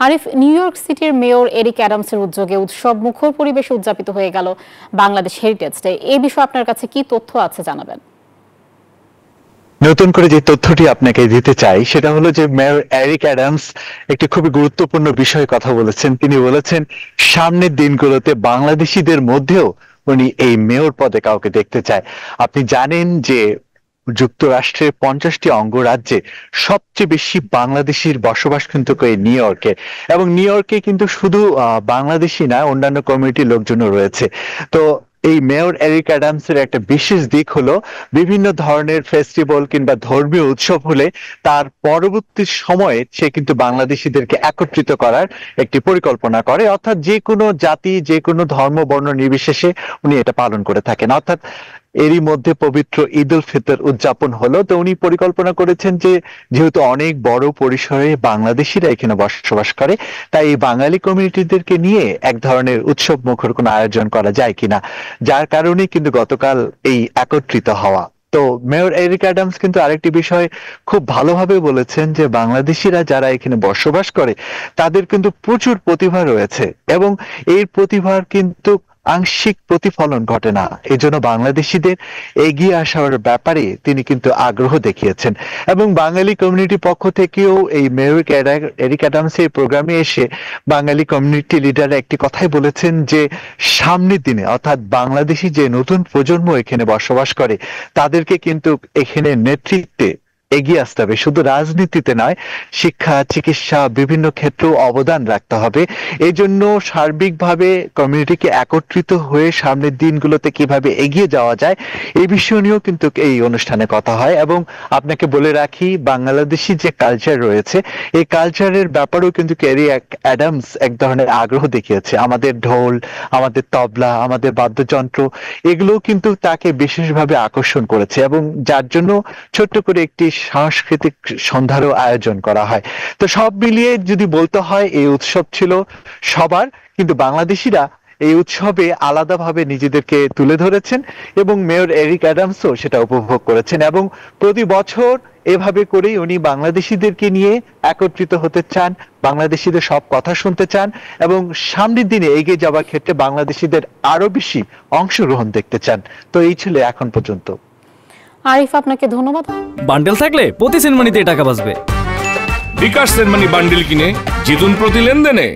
Arif, new York সিটির mayor Eric অ্যাডামসের উদ্যোগে উৎসব মুখর পরিবেশে উদযাপিত হয়ে গেল বাংলাদেশ হেরিটেজ ডে। এই বিষয়ে আপনার কাছে কি তথ্য আছে জানাবেন। নতুন করে যে তথ্যটি আপনাকে দিতে চাই সেটা হলো যে মেয়র এরিক অ্যাডামস একটি খুবই গুরুত্বপূর্ণ বিষয়ে কথা বলেছেন। তিনি বলেছেন সামনের দিনগুলোতে বাংলাদেশিদের মধ্যেও উনি এই মেয়র পদে কাউকে দেখতে চায়। আপনি জানেন যে যুক্তরাষ্ট্রের 50টি অঙ্গরাজ্যে সবচেয়ে বেশি বাংলাদেশির বসবাস কিন্তু এই নিউ ইয়র্কে, এবং নিউ ইয়র্কে কিন্তু শুধু বাংলাদেশি না, অন্যান্য কমিউনিটির লোকজনও রয়েছে। তো এই মেয়র এরিক অ্যাডামসের একটা বিশেষ দিক হলো বিভিন্ন ধরনের ফেস্টিভ্যাল কিংবা ধর্মীয় উৎসব হলে তার পরবর্তী সময়ে সে কিন্তু বাংলাদেশিদেরকে একত্রিত করার একটি পরিকল্পনা করে, অর্থাৎ যে কোনো জাতি যে কোনো ধর্ম বর্ণ নির্বিশেষে উনি এটা পালন করে থাকেন। অর্থাৎ এরই মধ্যে পবিত্র ঈদ উল ফিতর উদযাপন হলো, তো উনি পরিকল্পনা করেছেন যে যেহেতু অনেক বড় পরিসরে বাংলাদেশিরা এখানে বসবাস করে, তাই এই বাঙালি কমিউনিটিদেরকে নিয়ে এক ধরনের উৎসব মুখর কোনো আয়োজন করা যায় কিনা, যার কারণে কিন্তু গতকাল এই একত্রিত হওয়া। তো মেয়র এরিক অ্যাডামস কিন্তু আরেকটি বিষয় খুব ভালোভাবে বলেছেন যে বাংলাদেশিরা যারা এখানে বসবাস করে তাদের কিন্তু প্রচুর প্রতিভা রয়েছে, এবং এই প্রতিভার কিন্তু আংশিক প্রতিফলন ঘটে না। এজন্য বাংলাদেশিদের এগিয়ে আসার ব্যাপারে তিনি কিন্তু আগ্রহ দেখিয়েছেন, এবং বাঙালি কমিউনিটি পক্ষ থেকেও এই মেয়র এরিক অ্যাডামস এই প্রোগ্রামে এসে বাঙালি কমিউনিটি লিডাররা একটি কথাই বলেছেন যে সামনের দিনে অর্থাৎ বাংলাদেশি যে নতুন প্রজন্ম এখানে বসবাস করে তাদেরকে কিন্তু এখানে নেতৃত্বে এগিয়ে আসতে হবে, শুধু রাজনীতিতে নয়, শিক্ষা চিকিৎসা বিভিন্ন ক্ষেত্রেও অবদান রাখতে হবে। এই জন্য সার্বিকভাবে কমিউনিটিকে একত্রিত হয়ে সামনের দিনগুলোতে কিভাবে এগিয়ে যাওয়া যায় এই বিষয় নিয়েও কিন্তু এই অনুষ্ঠানে কথা হয়। এবং আপনাকে বলে রাখি, বাংলাদেশি যে কালচার রয়েছে এই কালচারের ব্যাপারেও কিন্তু এরিক অ্যাডামস এক ধরনের আগ্রহ দেখিয়েছে। আমাদের ঢোল, আমাদের তবলা, আমাদের বাদ্যযন্ত্র এগুলোও কিন্তু তাকে বিশেষভাবে আকর্ষণ করেছে, এবং যার জন্য ছোট্ট করে একটি সাংস্কৃতিক সন্ধ্যারও আয়োজন করা হয়। তো সব মিলিয়ে যদি বলতে হয় এই উৎসব ছিল সবার, কিন্তু বাংলাদেশিরা এই উৎসবে আলাদাভাবে নিজেদেরকে তুলে ধরেছেন, এবং মেয়র এরিক অ্যাডামসও সেটা উপভোগ করেছেন। এবং প্রতি বছর এভাবে করেই উনি বাংলাদেশিদেরকে নিয়ে একত্রিত হতে চান, বাংলাদেশিদের সব কথা শুনতে চান, এবং সামনের দিনে এগিয়ে যাওয়ার ক্ষেত্রে বাংলাদেশিদের আরো বেশি অংশগ্রহণ দেখতে চান। তো এই ছিল এখন পর্যন্ত। আরিফ, আপনাকে ধন্যবাদ। বান্ডেল থাকলে প্রতি সেনমানিতে টাকা বাঁচবে। বিকাশ সেনমানি বান্ডেল কিনে জিতুন প্রতি লেনদেনে।